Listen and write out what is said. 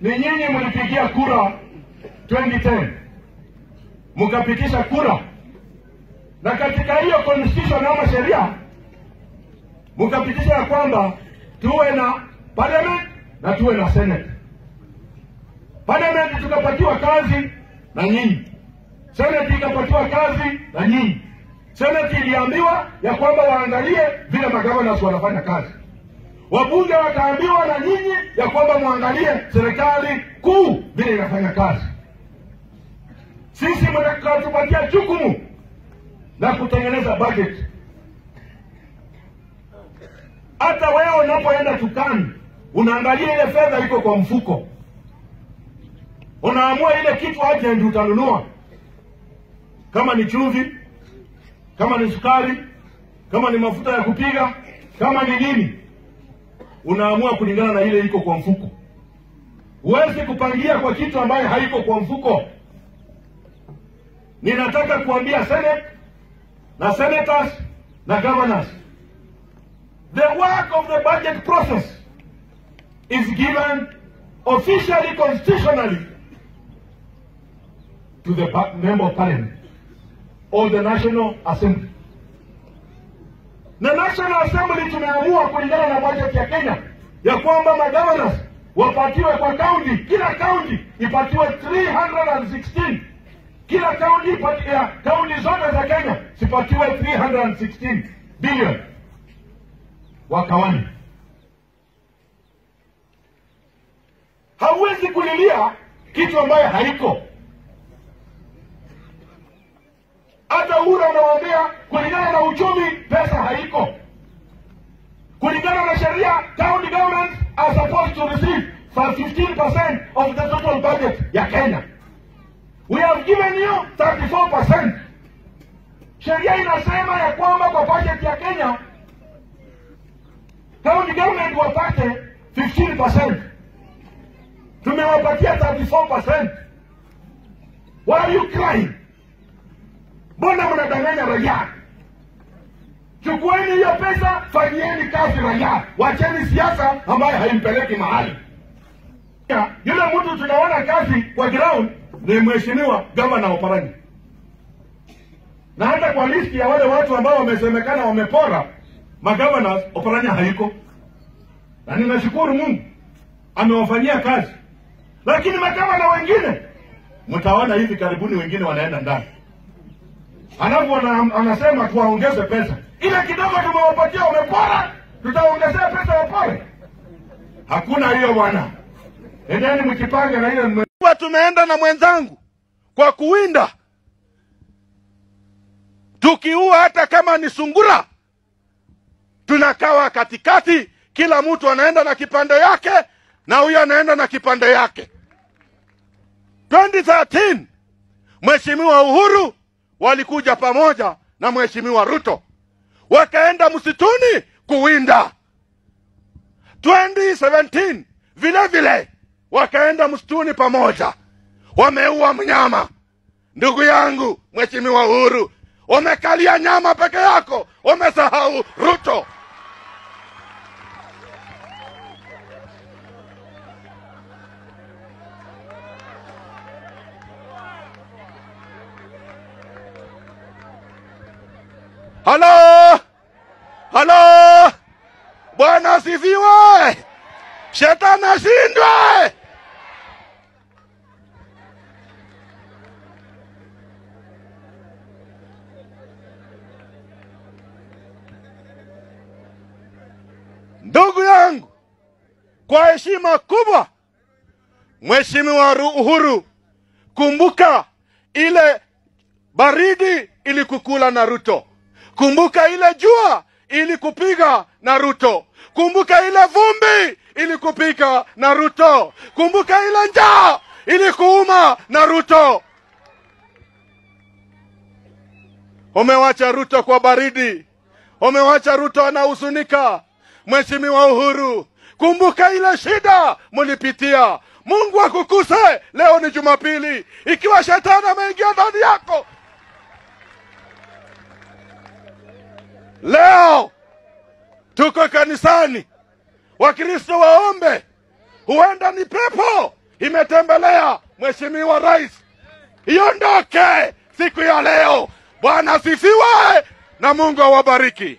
ni nyinyi mlipigia kura 2010, mkapitisha kura, na katika hiyo constitution ama sheria mkapitisha ya kwamba tuwe na parliament na tuwe na senate. Parliament tukapatiwa kazi na nyinyi, senate ikapatiwa kazi na nyinyi. Senate iliambiwa ya kwamba waangalie vile magavana wanafanya kazi, wabunge wakaambiwa na nyinyi ya kwamba muangalie serikali kuu vile inafanya kazi. Sisi mnatupatia jukumu na kutengeneza budget. Hata wewe unapoenda dukani unaangalia ile fedha iko kwa mfuko, unaamua ile kitu aje ndio utanunua, kama ni chumvi, kama ni sukari, kama ni mafuta ya kupiga, kama ni nini, unaamua kulingana na ile iko kwa mfuko. Huwezi kupangia kwa kitu ambaye haiko kwa mfuko. Ninataka kuambia Senate na senators na governors, the work of the budget process is given officially, constitutionally to the member of parliament or the National Assembly. Na National Assembly tumeamua kulingana na budget ya Kenya ya kwamba magovernors wapatiwe kwa county, kila county ipatiwe 316. Kila county county zote za Kenya sipatiwe 316 billion wakawani. Hauwezi kulilia kitu ambaye haiko. Hata ura unawaambia kulingana na uchumi pesa haiko. Kulingana na sheria, county governments are supposed to receive 15% of the total budget ya Kenya. We have given you 34%. Sheria inasema ya kwamba kwa budget ya Kenya county government wapate 15%. Tumewapatia 34%. Why are you crying? Mbona mnadanganya raia? Chukueni hiyo pesa, fanyieni kazi raia. Wacheni siasa ambayo haimpeleki mahali. Yule mtu tunaona kazi kwa ground ni mheshimiwa Gavana Oparanya. Na hata kwa listi ya wale watu ambao wamesemekana wamepora magavana, Oparanya haiko. Na ninashukuru Mungu amewafanyia kazi. Lakini magavana wengine mtaona hivi karibuni wengine wanaenda ndani. Alafu anasema tuwaongeze pesa. Ile kidogo tumewapatia wamepora, tutaongezea pesa wapore. Hakuna hiyo bwana. Endeni mkipange na ile tumeenda na mwenzangu kwa kuwinda. Tukiua hata kama ni sungura, tunakawa katikati, kila mtu anaenda na kipande yake na huyo anaenda na kipande yake. 2013 Mheshimiwa Uhuru walikuja pamoja na Mheshimiwa Ruto, wakaenda msituni kuwinda. 2017 vile vile wakaenda msituni pamoja, wameua mnyama. Ndugu yangu Mheshimiwa Uhuru, umekalia nyama peke yako, umesahau Ruto. Halo! Halo! Bwana asifiwe! Shetani ashindwe! Ndugu yangu, kwa heshima kubwa, Mheshimiwa Uhuru, kumbuka ile baridi ilikukula na Ruto. Kumbuka ile jua ilikupiga na Ruto. Kumbuka ile vumbi ilikupiga na Ruto. Kumbuka ile njaa ilikuuma na Ruto. Umewacha Ruto kwa baridi. Umewacha Ruto anahuzunika. Mheshimiwa Uhuru, kumbuka ile shida mulipitia. Mungu akukuse. Leo ni Jumapili. Ikiwa shetani ameingia ndani yako, leo tuko kanisani, Wakristo waombe. Huenda ni pepo imetembelea Mheshimiwa Rais iondoke siku ya leo. Bwana asifiwe na Mungu awabariki.